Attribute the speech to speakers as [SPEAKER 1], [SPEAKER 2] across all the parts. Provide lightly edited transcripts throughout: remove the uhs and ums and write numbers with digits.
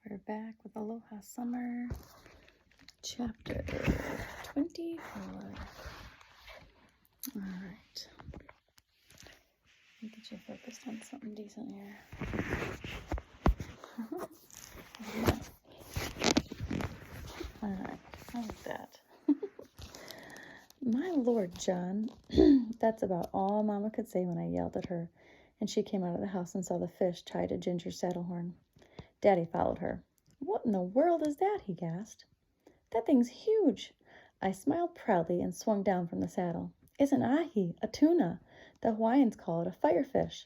[SPEAKER 1] We're back with Aloha Summer, chapter 24. All right. Get you focused on something decent here. All right, how was that? My Lord, John. That's about all Mama could say when I yelled at her, and she came out of the house and saw the fish tied to Ginger's saddle horn. Daddy followed her. What in the world is that? He gasped. That thing's huge. I smiled proudly and swung down from the saddle. It's an ahi, a tuna. The Hawaiians call it a firefish.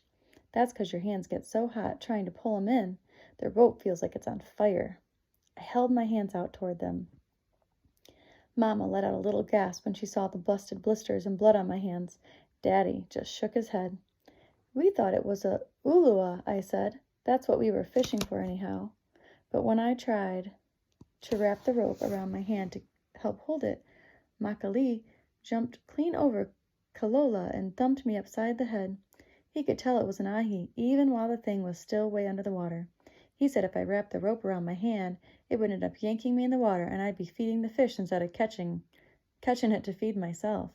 [SPEAKER 1] That's 'cause your hands get so hot trying to pull 'em in, the rope feels like it's on fire. I held my hands out toward them. Mama let out a little gasp when she saw the busted blisters and blood on my hands. Daddy just shook his head. We thought it was a ulua, I said. That's what we were fishing for anyhow. But when I tried to wrap the rope around my hand to help hold it, Makali jumped clean over Kalola and thumped me upside the head. He could tell it was an ahi, even while the thing was still way under the water. He said if I wrapped the rope around my hand, it would end up yanking me in the water, and I'd be feeding the fish instead of catching it to feed myself.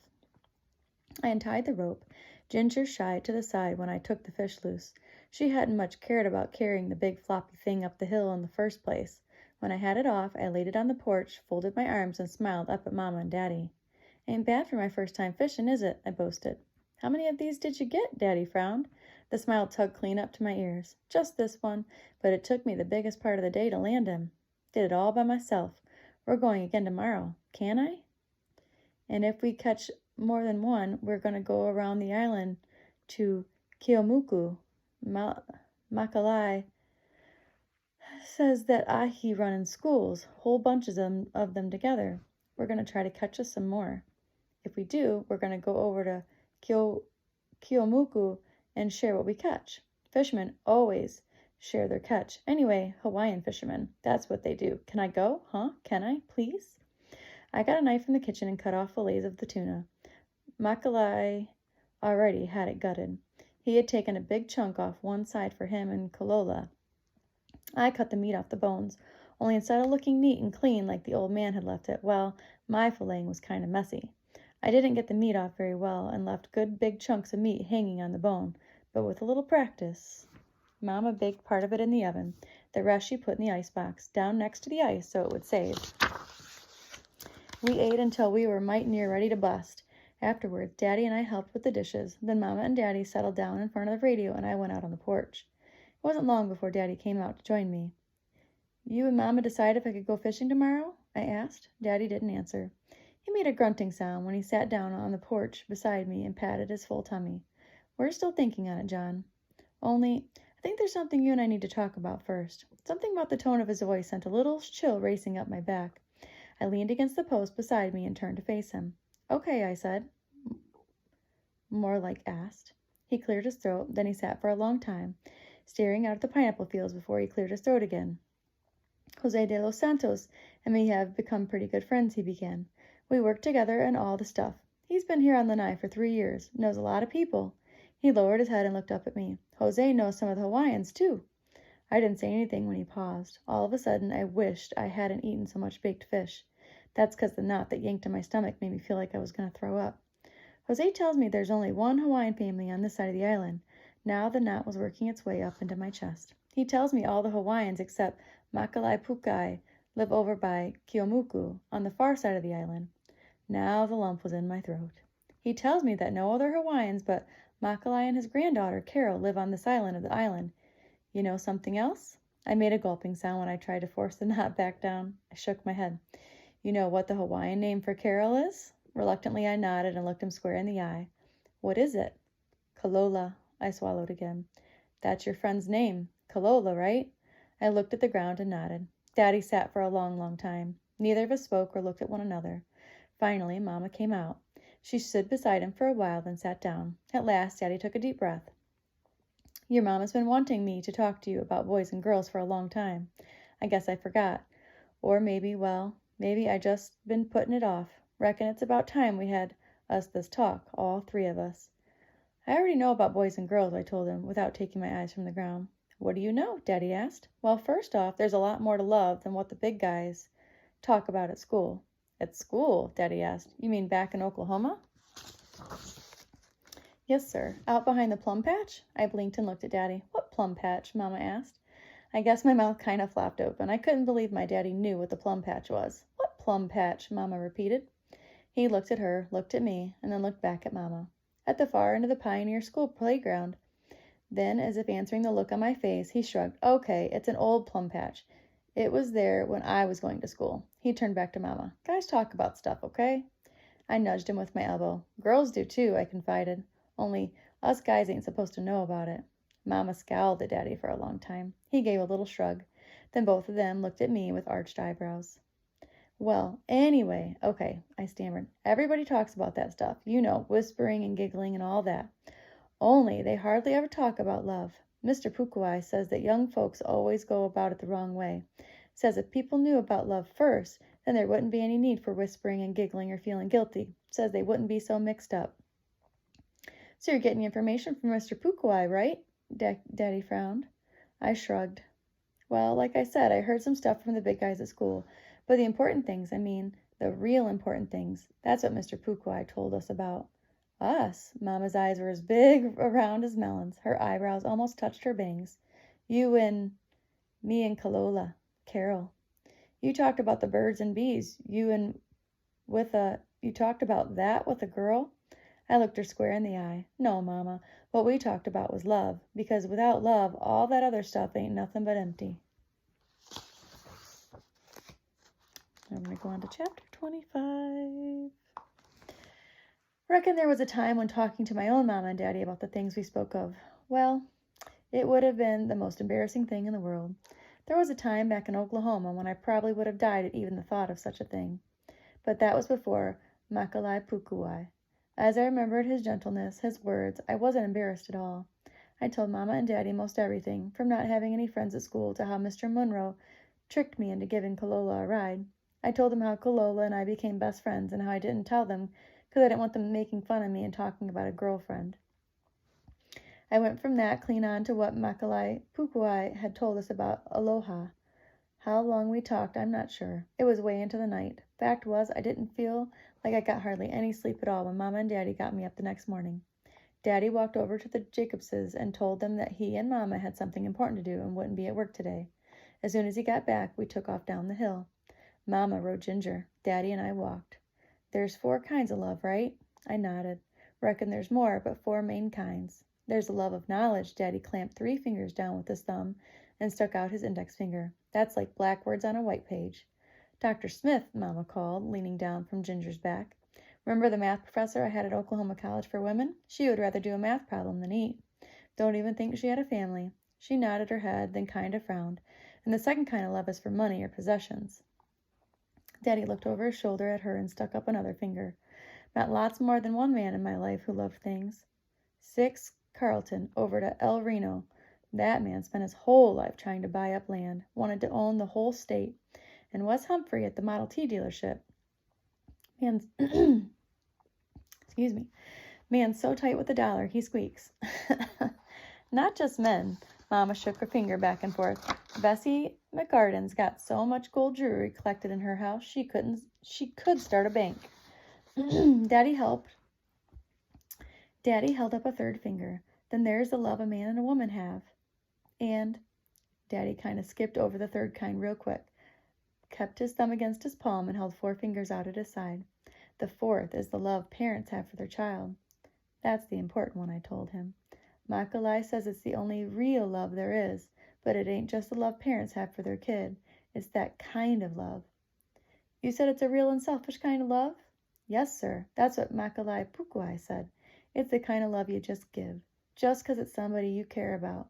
[SPEAKER 1] I untied the rope. Ginger shied to the side when I took the fish loose. She hadn't much cared about carrying the big floppy thing up the hill in the first place. When I had it off, I laid it on the porch, folded my arms, and smiled up at Mama and Daddy. Ain't bad for my first time fishing, is it? I boasted. How many of these did you get? Daddy frowned. The smile tugged clean up to my ears. Just this one, but it took me the biggest part of the day to land him. Did it all by myself. We're going again tomorrow. Can I? And if we catch more than one, we're going to go around the island to Keomuku. Makalai says that ahi run in schools, whole bunches of them together. We're going to try to catch us some more. If we do, we're going to go over to Keomuku and share what we catch. Fishermen always share their catch. Anyway, Hawaiian fishermen, that's what they do. Can I go? Huh? Can I? Please? I got a knife from the kitchen and cut off fillets of the tuna. Makalai already had it gutted. He had taken a big chunk off one side for him and Kalola. I cut the meat off the bones, only instead of looking neat and clean like the old man had left it, well, my filleting was kind of messy. I didn't get the meat off very well and left good big chunks of meat hanging on the bone, but with a little practice. Mama baked part of it in the oven. The rest she put in the icebox, down next to the ice so it would save. We ate until we were might near ready to bust. Afterwards, Daddy and I helped with the dishes. Then Mama and Daddy settled down in front of the radio and I went out on the porch. It wasn't long before Daddy came out to join me. You and Mama decide if I could go fishing tomorrow? I asked. Daddy didn't answer. He made a grunting sound when he sat down on the porch beside me and patted his full tummy. We're still thinking on it, John. Only, I think there's something you and I need to talk about first. Something about the tone of his voice sent a little chill racing up my back. I leaned against the post beside me and turned to face him. Okay, I said. More like asked. He cleared his throat, then he sat for a long time, staring out at the pineapple fields before he cleared his throat again. Jose de los Santos and me have become pretty good friends, he began. We work together and all the stuff. He's been here on Lanai for 3 years, knows a lot of people. He lowered his head and looked up at me. Jose knows some of the Hawaiians, too. I didn't say anything when he paused. All of a sudden, I wished I hadn't eaten so much baked fish. That's 'cause the knot that yanked in my stomach made me feel like I was going to throw up. Jose tells me there's only one Hawaiian family on this side of the island. Now the knot was working its way up into my chest. He tells me all the Hawaiians except Makalai Pukai live over by Keomuku on the far side of the island. Now the lump was in my throat. He tells me that no other Hawaiians but Makalai and his granddaughter Carol live on this island of the island. You know something else? I made a gulping sound when I tried to force the knot back down. I shook my head. You know what the Hawaiian name for Carol is? Reluctantly, I nodded and looked him square in the eye. What is it? Kalola. I swallowed again. That's your friend's name. Kalola, right? I looked at the ground and nodded. Daddy sat for a long, long time. Neither of us spoke or looked at one another. Finally, Mama came out. She stood beside him for a while, then sat down. At last, Daddy took a deep breath. Your Mama's been wanting me to talk to you about boys and girls for a long time. I guess I forgot. Or maybe I just been putting it off. Reckon it's about time we had us this talk, all 3 of us. I already know about boys and girls, I told him, without taking my eyes from the ground. What do you know? Daddy asked. Well, first off, there's a lot more to love than what the big guys talk about at school. At school? Daddy asked. You mean back in Oklahoma? Yes, sir. Out behind the plum patch? I blinked and looked at Daddy. What plum patch? Mama asked. I guess my mouth kind of flopped open. I couldn't believe my daddy knew what the plum patch was. What plum patch? Mama repeated. He looked at her, looked at me, and then looked back at Mama. At the far end of the Pioneer School playground. Then, as if answering the look on my face, he shrugged. Okay, it's an old plum patch. It was there when I was going to school. He turned back to Mama. Guys talk about stuff, okay? I nudged him with my elbow. Girls do too, I confided. Only us guys ain't supposed to know about it. Mama scowled at Daddy for a long time. He gave a little shrug. Then both of them looked at me with arched eyebrows. Well, anyway, okay, I stammered. Everybody talks about that stuff. You know, whispering and giggling and all that. Only they hardly ever talk about love. Mr. Pukuai says that young folks always go about it the wrong way. Says if people knew about love first, then there wouldn't be any need for whispering and giggling or feeling guilty. Says they wouldn't be so mixed up. So you're getting information from Mr. Pukuai, right? Daddy frowned. I shrugged. Well, like I said, I heard some stuff from the big guys at school. But the important things, the real important things, that's what Mr. Pukuai told us about. Us? Mama's eyes were as big around as melons. Her eyebrows almost touched her bangs. You and me and Carol. You talked about the birds and bees. You talked about that with a girl? I looked her square in the eye. No, Mama. What we talked about was love, because without love, all that other stuff ain't nothing but empty. I'm going to go on to chapter 25. Reckon there was a time when talking to my own Mama and Daddy about the things we spoke of. Well, it would have been the most embarrassing thing in the world. There was a time back in Oklahoma when I probably would have died at even the thought of such a thing. But that was before Makalai Pukuai. As I remembered his gentleness, his words, I wasn't embarrassed at all. I told Mama and Daddy most everything, from not having any friends at school to how Mr. Munro tricked me into giving Kalola a ride. I told them how Kalola and I became best friends and how I didn't tell them because I didn't want them making fun of me and talking about a girlfriend. I went from that clean on to what Makalai Pukuai had told us about Aloha. How long we talked, I'm not sure. It was way into the night. Fact was, I didn't feel like I got hardly any sleep at all when Mama and Daddy got me up the next morning. Daddy walked over to the Jacobses and told them that he and Mama had something important to do and wouldn't be at work today. As soon as he got back, we took off down the hill. Mama rode Ginger. Daddy and I walked. There's 4 kinds of love, right? I nodded. Reckon there's more, but 4 main kinds. There's the love of knowledge. Daddy clamped 3 fingers down with his thumb and stuck out his index finger. That's like black words on a white page. Dr. Smith, Mama called, leaning down from Ginger's back. Remember the math professor I had at Oklahoma College for Women? She would rather do a math problem than eat. Don't even think she had a family. She nodded her head, then kind of frowned. And the second kind of love is for money or possessions. Daddy looked over his shoulder at her and stuck up another finger. Met lots more than one man in my life who loved things. 6 Carlton, over to El Reno. That man spent his whole life trying to buy up land, wanted to own the whole state. And Wes Humphrey at the Model T dealership. Man's, excuse me, man's so tight with the dollar, he squeaks. Not just men. Mama shook her finger back and forth. Bessie McGarden's got so much gold jewelry collected in her house, she could start a bank. Daddy held up a third finger. Then there's the love a man and a woman have. And Daddy kind of skipped over the third kind real quick, kept his thumb against his palm and held 4 fingers out at his side. The 4th is the love parents have for their child. That's the important one, I told him. Makalai says it's the only real love there is, but it ain't just the love parents have for their kid. It's that kind of love. You said it's a real and selfish kind of love? Yes, sir. That's what Makalai Pukuai said. It's the kind of love you just give, just 'cause it's somebody you care about.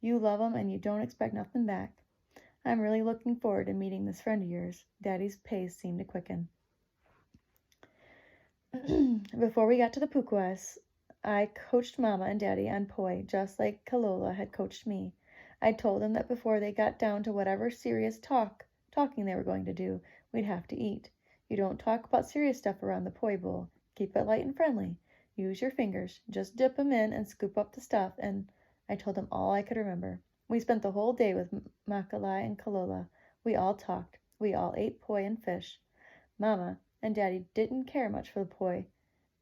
[SPEAKER 1] You love them and you don't expect nothing back. I'm really looking forward to meeting this friend of yours. Daddy's pace seemed to quicken. Before we got to the Pukuais, I coached Mama and Daddy on poi, just like Kalola had coached me. I told them that before they got down to whatever serious talking they were going to do, we'd have to eat. You don't talk about serious stuff around the poi bowl. Keep it light and friendly. Use your fingers. Just dip them in and scoop up the stuff, and I told them all I could remember. We spent the whole day with Makalai and Kalola. We all talked. We all ate poi and fish. Mama and Daddy didn't care much for the poi,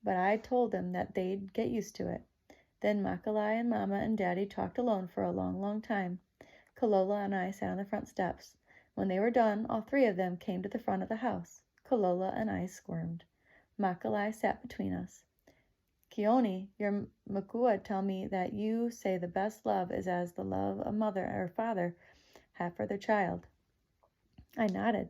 [SPEAKER 1] but I told them that they'd get used to it. Then Makalai and Mama and Daddy talked alone for a long, long time. Kalola and I sat on the front steps. When they were done, all three of them came to the front of the house. Kalola and I squirmed. Makalai sat between us. Keone, your makua tell me that you say the best love is as the love a mother or father have for their child. I nodded.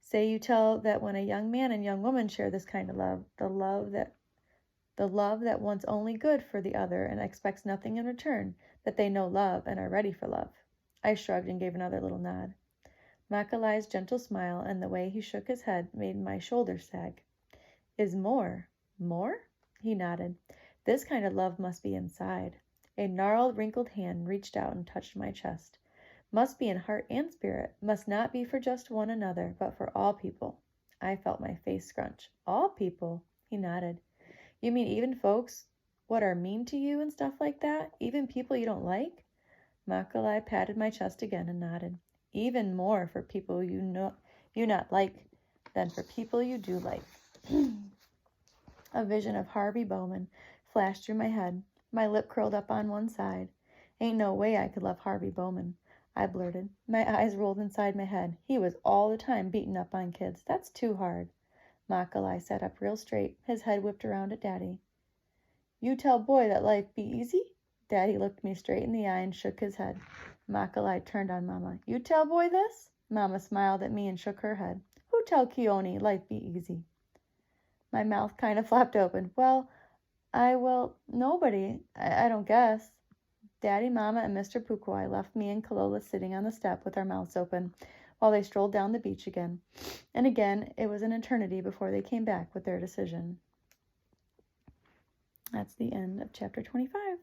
[SPEAKER 1] Say you tell that when a young man and young woman share this kind of love, the love that wants only good for the other and expects nothing in return, that they know love and are ready for love. I shrugged and gave another little nod. Makalai's gentle smile and the way he shook his head made my shoulders sag. Is more? More? He nodded. This kind of love must be inside. A gnarled, wrinkled hand reached out and touched my chest. Must be in heart and spirit. Must not be for just one another, but for all people. I felt my face scrunch. All people? He nodded. You mean even folks what are mean to you and stuff like that? Even people you don't like? Makalai patted my chest again and nodded. Even more for people you not like than for people you do like. A vision of Harvey Bowman flashed through my head. My lip curled up on one side. Ain't no way I could love Harvey Bowman, I blurted. My eyes rolled inside my head. He was all the time beating up on kids. That's too hard. Makalai sat up real straight, his head whipped around at Daddy. You tell boy that life be easy? Daddy looked me straight in the eye and shook his head. Makalai turned on Mama. You tell boy this? Mama smiled at me and shook her head. Who tell Keone life be easy? My mouth kind of flapped open. Nobody. I don't guess. Daddy, Mama, and Mr. Pukwai left me and Kalola sitting on the step with our mouths open while they strolled down the beach again. And again, it was an eternity before they came back with their decision. That's the end of chapter 25.